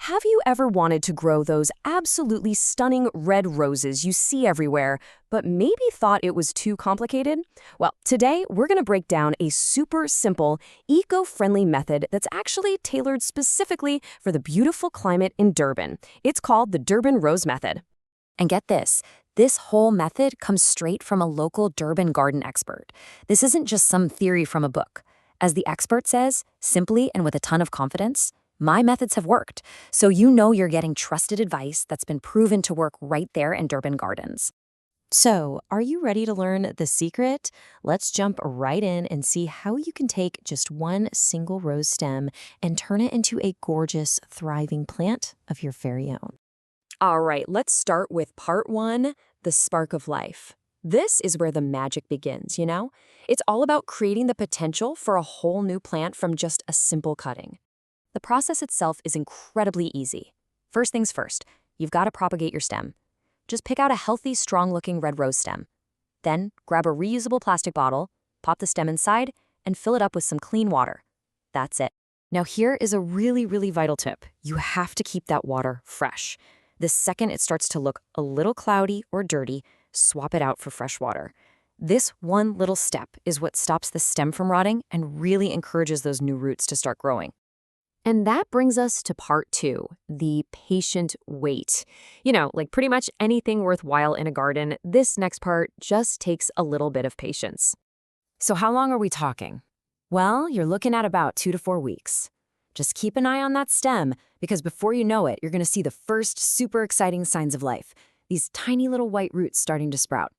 Have you ever wanted to grow those absolutely stunning red roses you see everywhere, but maybe thought it was too complicated? Well, today we're going to break down a super simple, eco-friendly method that's actually tailored specifically for the beautiful climate in Durban. It's called the Durban Rose Method. And get this whole method comes straight from a local Durban garden expert. This isn't just some theory from a book. As the expert says, simply and with a ton of confidence, my methods have worked, so you know you're getting trusted advice that's been proven to work right there in Durban gardens. So, are you ready to learn the secret? Let's jump right in and see how you can take just one single rose stem and turn it into a gorgeous, thriving plant of your very own. All right, let's start with part one, the spark of life. This is where the magic begins, you know? It's all about creating the potential for a whole new plant from just a simple cutting. The process itself is incredibly easy. First things first, you've got to propagate your stem. Just pick out a healthy, strong-looking red rose stem. Then, grab a reusable plastic bottle, pop the stem inside, and fill it up with some clean water. That's it. Now here is a really vital tip. You have to keep that water fresh. The second it starts to look a little cloudy or dirty, swap it out for fresh water. This one little step is what stops the stem from rotting and really encourages those new roots to start growing. And that brings us to part two, the patient wait. You know, like pretty much anything worthwhile in a garden, this next part just takes a little bit of patience. So how long are we talking? Well, you're looking at about 2 to 4 weeks. Just keep an eye on that stem, because before you know it, you're going to see the first super exciting signs of life, these tiny little white roots starting to sprout.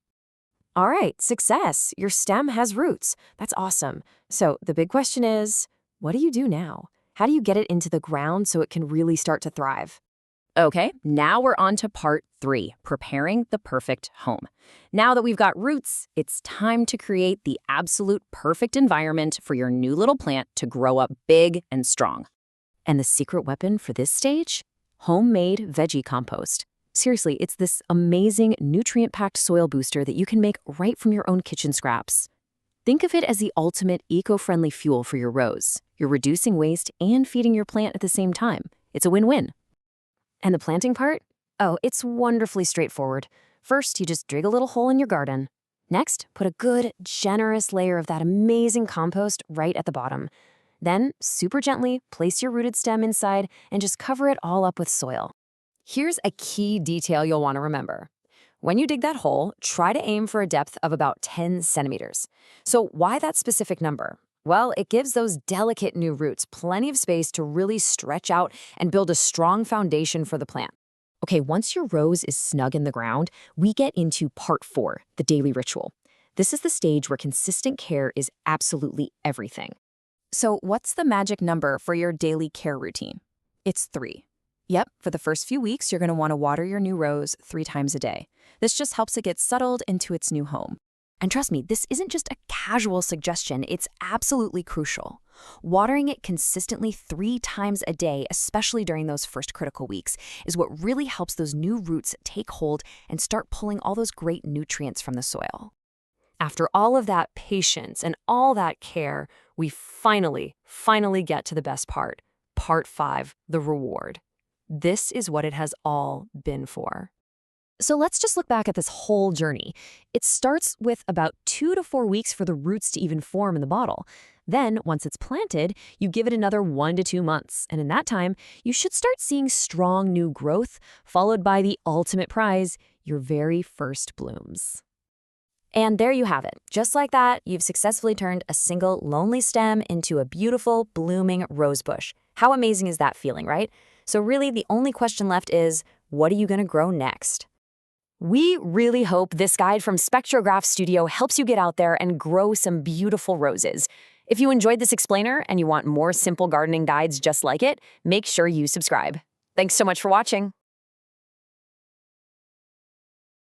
All right, success. Your stem has roots. That's awesome. So the big question is, what do you do now? How do you get it into the ground so it can really start to thrive? Okay, now we're on to part three, preparing the perfect home. Now that we've got roots, it's time to create the absolute perfect environment for your new little plant to grow up big and strong. And the secret weapon for this stage? Homemade veggie compost. Seriously, it's this amazing nutrient-packed soil booster that you can make right from your own kitchen scraps. Think of it as the ultimate eco-friendly fuel for your rose. You're reducing waste and feeding your plant at the same time. It's a win-win. And the planting part? Oh, it's wonderfully straightforward. First, you just dig a little hole in your garden. Next, put a good, generous layer of that amazing compost right at the bottom. Then, super gently, place your rooted stem inside and just cover it all up with soil. Here's a key detail you'll want to remember. When you dig that hole, try to aim for a depth of about 10 centimeters. So why that specific number? Well, it gives those delicate new roots plenty of space to really stretch out and build a strong foundation for the plant. Okay, once your rose is snug in the ground, we get into part four, the daily ritual. This is the stage where consistent care is absolutely everything. So what's the magic number for your daily care routine? It's 3. Yep, for the first few weeks, you're going to want to water your new rose 3 times a day. This just helps it get settled into its new home. And trust me, this isn't just a casual suggestion, it's absolutely crucial. Watering it consistently 3 times a day, especially during those first critical weeks, is what really helps those new roots take hold and start pulling all those great nutrients from the soil. After all of that patience and all that care, we finally get to the best part. Part 5, the reward. This is what it has all been for. So let's just look back at this whole journey. It starts with about 2 to 4 weeks for the roots to even form in the bottle. Then, once it's planted, you give it another 1 to 2 months. And in that time, you should start seeing strong new growth, followed by the ultimate prize, your very first blooms. And there you have it. Just like that, you've successfully turned a single lonely stem into a beautiful, blooming rose bush. How amazing is that feeling, right? So really, the only question left is, what are you going to grow next? We really hope this guide from Spectrograph Studio helps you get out there and grow some beautiful roses. If you enjoyed this explainer and you want more simple gardening guides just like it, make sure you subscribe. Thanks so much for watching.